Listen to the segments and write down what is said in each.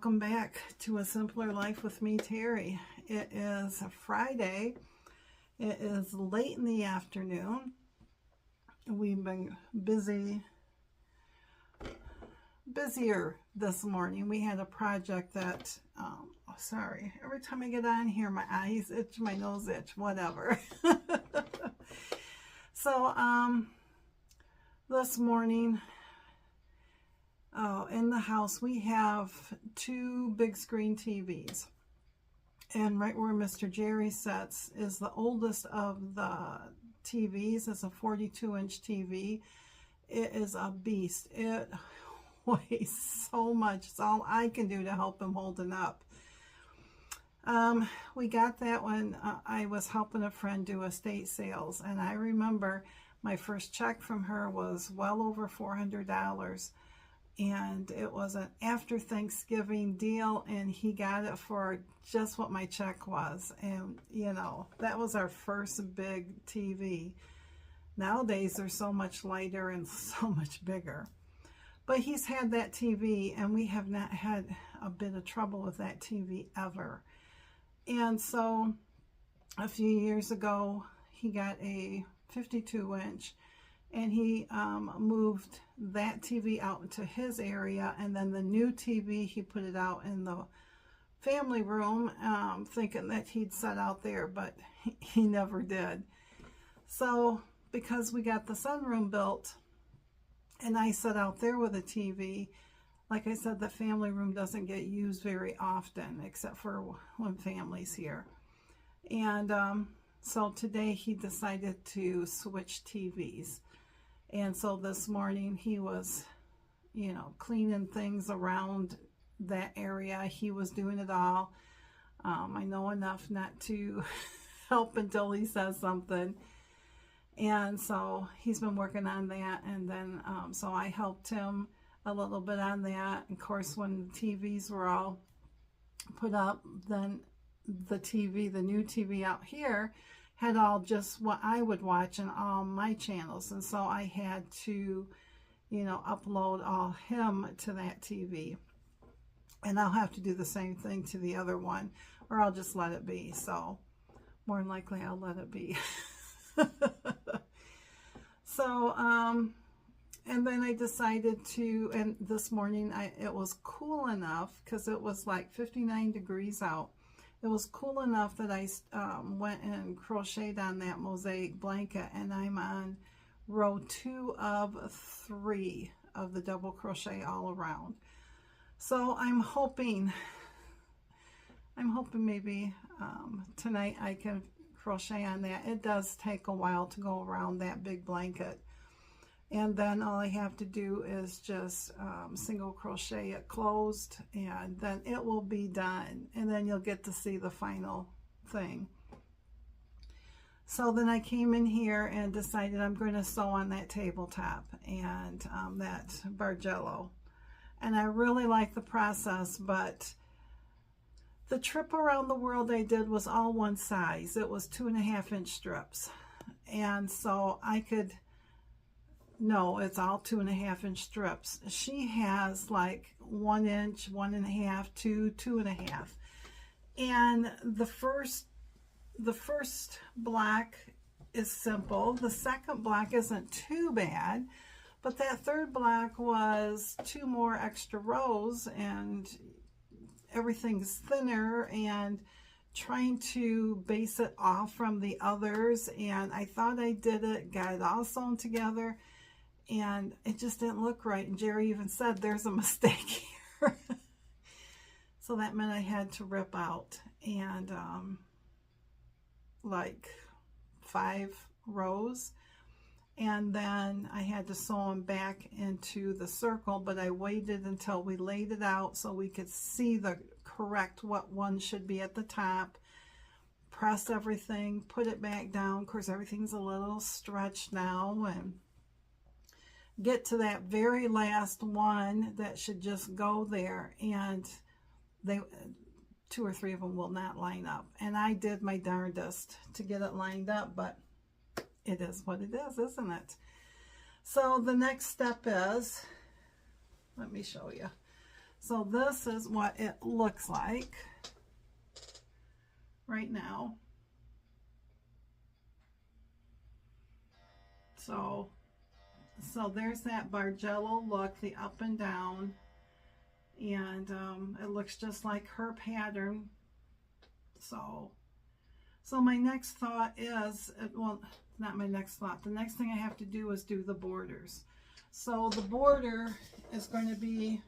welcome back to A Simpler Life with me, Terry. It is a Friday. It is late in the afternoon. We've been busier this morning. We had a project that, sorry, every time I get on here, my eyes itch, my nose itch, whatever. So, this morning, in the house, we have two big screen TVs. And right where Mr. Jerry sits is the oldest of the TVs. It's a 42-inch TV. It is a beast. It weighs so much. It's all I can do to help him hold it up. We got that when I was helping a friend do estate sales. And I remember my first check from her was well over $400. And it was an after Thanksgiving deal, and he got it for just what my check was. And you know, that was our first big TV. Nowadays they're so much lighter and so much bigger, but he's had that TV, and we have not had a bit of trouble with that TV ever. And so a few years ago he got a 52-inch, and he moved that TV out into his area, and then the new TV, he put it out in the family room, thinking that he'd set out there, but he never did. So because we got the sunroom built and I sat out there with a TV, like I said, the family room doesn't get used very often except for when family's here. And so today he decided to switch TVs. And so this morning he was, you know, cleaning things around that area. He was doing it all. I know enough not to help until he says something. And so he's been working on that. And then, so I helped him a little bit on that. Of course, when the TVs were all put up, then the new TV out here had all just what I would watch in all my channels. And so I had to, you know, upload all him to that TV. And I'll have to do the same thing to the other one, or I'll just let it be. So more than likely I'll let it be. So, and then I decided to, and this morning it was cool enough because it was like 59 degrees out. It was cool enough that I went and crocheted on that mosaic blanket, and I'm on row 2 of 3 of the double crochet all around. So I'm hoping maybe tonight I can crochet on that. It does take a while to go around that big blanket. And then all I have to do is just single crochet it closed, and then it will be done. And then you'll get to see the final thing. So then I came in here and decided I'm going to sew on that tabletop and that Bargello. And I really like the process, but the trip around the world I did was all one size. It was 2.5-inch strips. And so I could... No, it's all 2.5-inch strips. She has like 1 inch, 1.5, 2, 2.5. And the first block is simple. The second block isn't too bad, but that third block was 2 more extra rows, and everything's thinner, and trying to base it off from the others. And I thought I did it, got it all sewn together, and it just didn't look right. And Jerry even said, there's a mistake here. So that meant I had to rip out and like 5 rows. And then I had to sew them back into the circle, but I waited until we laid it out so we could see the correct what one should be at the top. Press everything, put it back down. Of course, everything's a little stretched now, and get to that very last one that should just go there, and they 2 or 3 of them will not line up. And I did my darndest to get it lined up, but it is what it is, isn't it? So the next step is, let me show you. So this is what it looks like right now. So there's that Bargello look, the up and down, and it looks just like her pattern. So my next thought is, well, not my next thought, the next thing I have to do is do the borders. So the border is going to be,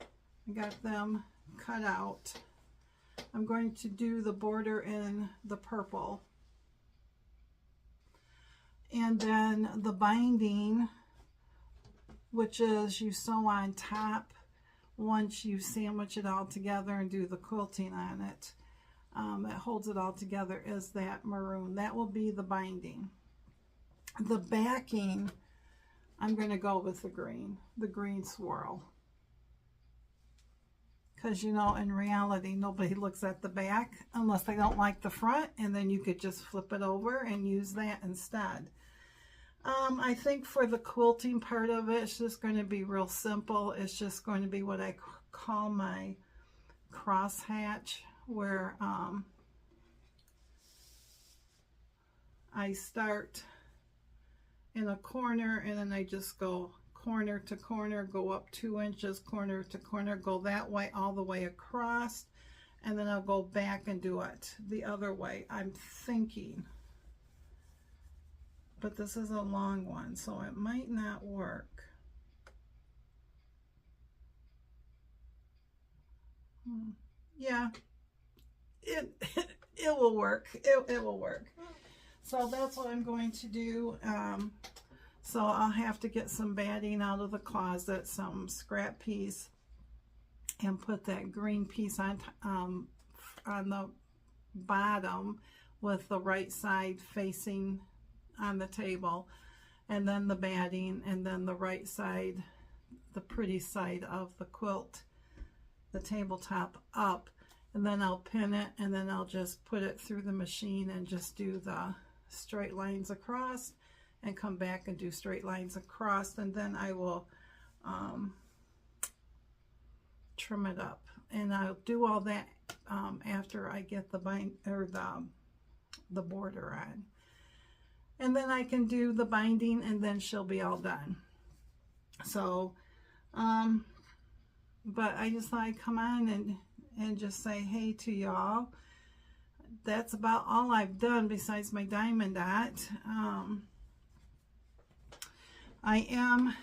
I got them cut out. I'm going to do the border in the purple. And then the binding, which is you sew on top once you sandwich it all together and do the quilting on it. That holds it all together, is that maroon. That will be the binding. The backing, I'm going to go with the green swirl. Because, you know, in reality, nobody looks at the back unless they don't like the front, and then you could just flip it over and use that instead. I think for the quilting part of it, it's just going to be real simple. It's just going to be what I call my crosshatch, where I start in a corner and then I just go corner to corner, go up 2 inches, corner to corner, go that way all the way across, and then I'll go back and do it the other way, I'm thinking. But this is a long one, so it might not work. Yeah, it will work. It will work. So that's what I'm going to do. So I'll have to get some batting out of the closet, some scrap piece, and put that green piece on the bottom with the right side facing on the table, and then the batting, and then the right side, the pretty side of the quilt, the tabletop up, and then I'll pin it, and then I'll just put it through the machine and just do the straight lines across and come back and do straight lines across, and then I will trim it up, and I'll do all that after I get the the border on. And then I can do the binding, and then she'll be all done. So, but I just thought I'd come on and just say hey to y'all. That's about all I've done besides my diamond dot. I am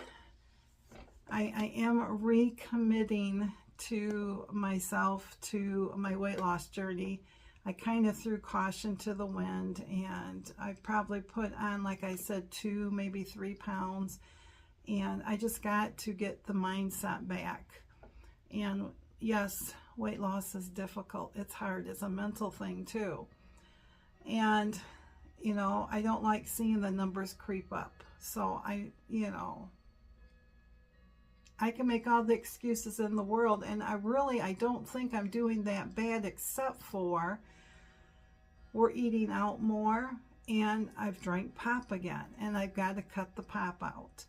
recommitting to myself to my weight loss journey. I kind of threw caution to the wind, and I probably put on, like I said, 2, maybe 3 pounds, and I just got to get the mindset back. And yes, weight loss is difficult. It's hard. It's a mental thing too. And, you know, I don't like seeing the numbers creep up. So I can make all the excuses in the world, and I don't think I'm doing that bad, except for we're eating out more, and I've drank pop again, and I've got to cut the pop out.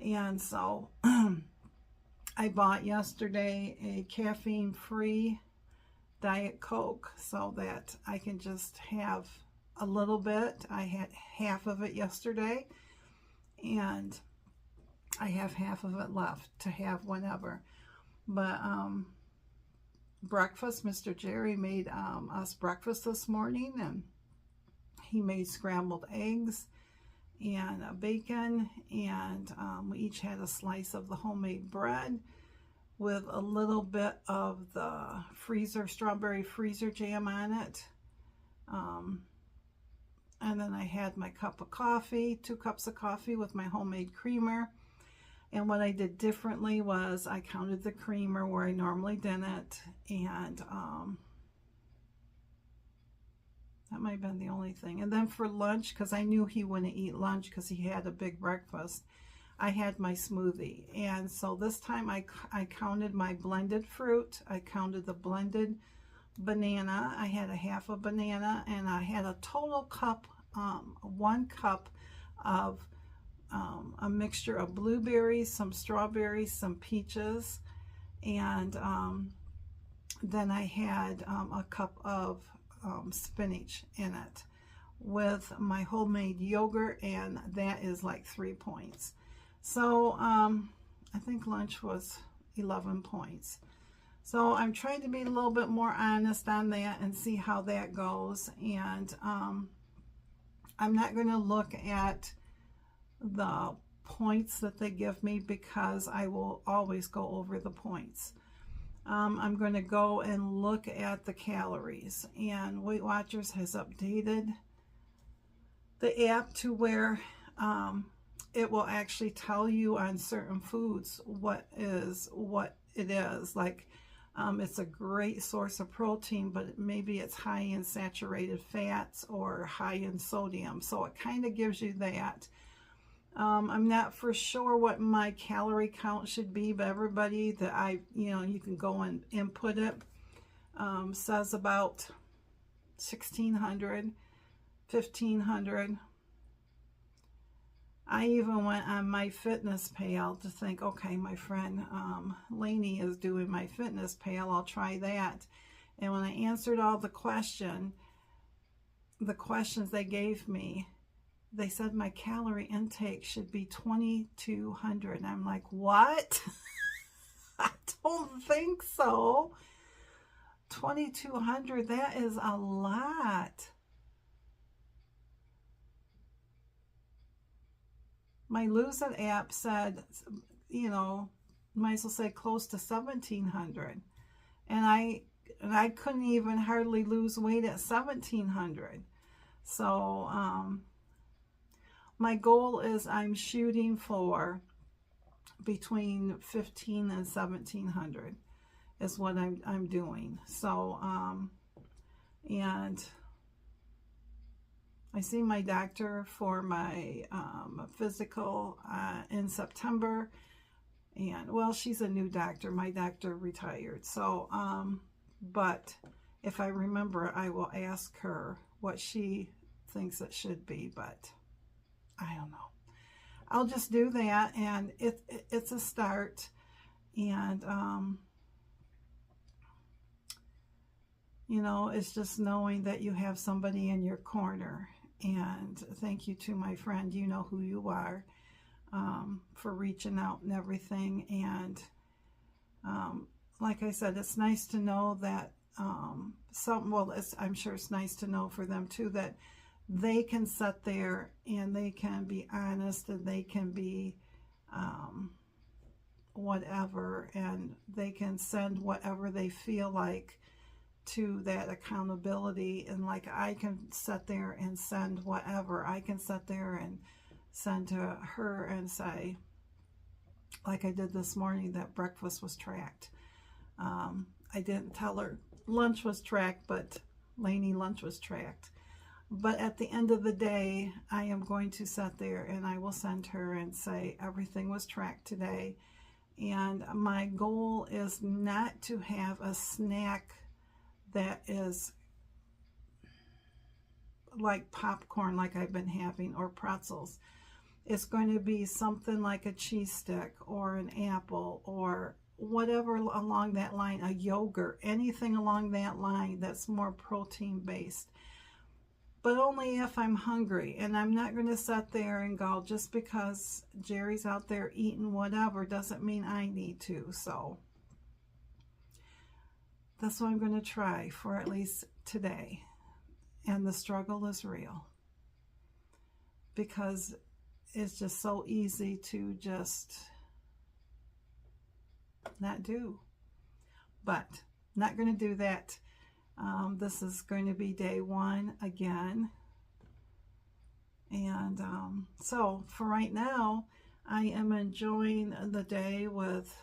And so I bought yesterday a caffeine-free Diet Coke so that I can just have a little bit. I had half of it yesterday, and I have half of it left to have whenever. But breakfast, Mr. Jerry made us breakfast this morning, and he made scrambled eggs and bacon, and we each had a slice of the homemade bread with a little bit of the strawberry freezer jam on it. And then I had my cup of coffee, 2 cups of coffee with my homemade creamer. And what I did differently was I counted the creamer where I normally didn't, and that might have been the only thing. And then for lunch, because I knew he wouldn't eat lunch because he had a big breakfast, I had my smoothie. And so this time I counted my blended fruit. I counted the blended banana. I had a half a banana, and I had a total cup, 1 cup of a mixture of blueberries, some strawberries, some peaches, And then I had a cup of spinach in it with my homemade yogurt, and that is like 3 points. So I think lunch was 11 points. So I'm trying to be a little bit more honest on that and see how that goes. And I'm not going to look at the points that they give me, because I will always go over the points. I'm going to go and look at the calories, and Weight Watchers has updated the app to where it will actually tell you on certain foods what it is. Like it's a great source of protein, but maybe it's high in saturated fats or high in sodium. So it kind of gives you that. I'm not for sure what my calorie count should be, but everybody that you can go and input it, says about 1,600, 1,500. I even went on MyFitnessPal to think, okay, my friend Lainey is doing MyFitnessPal, I'll try that. And when I answered all the questions they gave me, they said my calorie intake should be 2,200. And I'm like, what? I don't think so. 2,200, that is a lot. My Lose It app said, might as well say close to 1,700. And I couldn't even hardly lose weight at 1,700. So, my goal is I'm shooting for between 1,500 and 1,700 is what I'm doing. So, and I see my doctor for my physical in September. And, well, she's a new doctor. My doctor retired. So, but if I remember, I will ask her what she thinks it should be, but I don't know. I'll just do that, and it's a start. And it's just knowing that you have somebody in your corner. And thank you to my friend, you know who you are, for reaching out and everything. And like I said, it's nice to know that I'm sure it's nice to know for them too that they can sit there and they can be honest, and they can be whatever, and they can send whatever they feel like to that accountability. And like I can sit there and send whatever. I can sit there and send to her and say, like I did this morning, that breakfast was tracked. I didn't tell her lunch was tracked, but Lainey, lunch was tracked. But at the end of the day, I am going to sit there and I will send her and say everything was tracked today. And my goal is not to have a snack that is like popcorn like I've been having, or pretzels. It's going to be something like a cheese stick or an apple or whatever along that line, a yogurt, anything along that line that's more protein based. But only if I'm hungry. And I'm not going to sit there and go, just because Jerry's out there eating whatever doesn't mean I need to. So that's what I'm going to try for at least today. And the struggle is real, because it's just so easy to just not do. But not going to do that. This is going to be day 1 again. And so for right now, I am enjoying the day with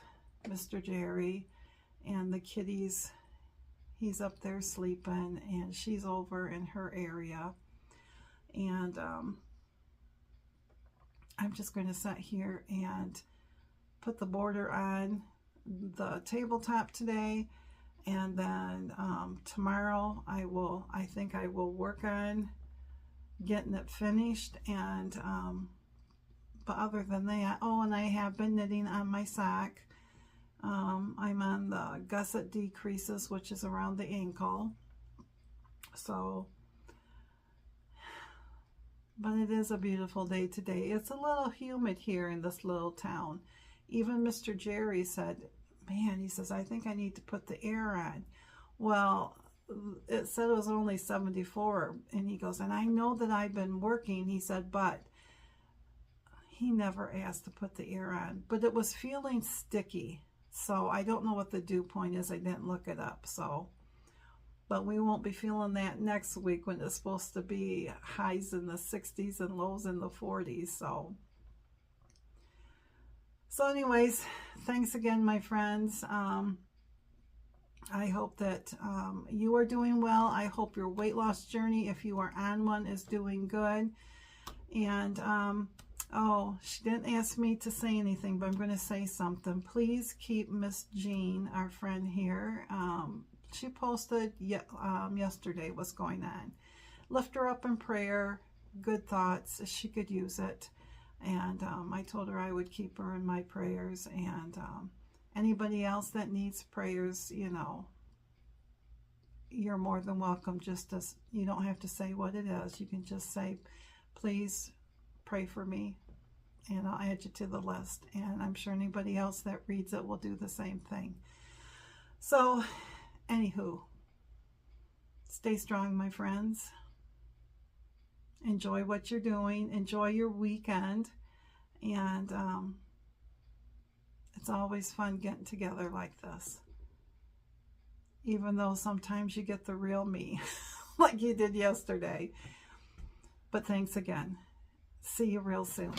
Mr. Jerry and the kitties. He's up there sleeping, and she's over in her area. And I'm just going to sit here and put the border on the tabletop today. And then tomorrow I think I will work on getting it finished. And but other than that, oh, and I have been knitting on my sock. I'm on the gusset decreases, which is around the ankle. So, but it is a beautiful day today. It's a little humid here in this little town. Even Mr. Jerry said, man, he says, I think I need to put the air on. Well, it said it was only 74, and he goes, and I know that I've been working, he said, but he never asked to put the air on, but it was feeling sticky. So I don't know what the dew point is. I didn't look it up. So, but we won't be feeling that next week when it's supposed to be highs in the 60s and lows in the 40s. So anyways, thanks again, my friends. I hope that you are doing well. I hope your weight loss journey, if you are on one, is doing good. And oh, she didn't ask me to say anything, but I'm going to say something. Please keep Miss Jean, our friend here. She posted yesterday what's going on. Lift her up in prayer. Good thoughts. She could use it. And I told her I would keep her in my prayers. And anybody else that needs prayers, you know, you're more than welcome. Just as you don't have to say what it is. You can just say, please pray for me, and I'll add you to the list. And I'm sure anybody else that reads it will do the same thing. So, anywho, stay strong, my friends. Enjoy what you're doing. Enjoy your weekend. And it's always fun getting together like this. Even though sometimes you get the real me, like you did yesterday. But thanks again. See you real soon.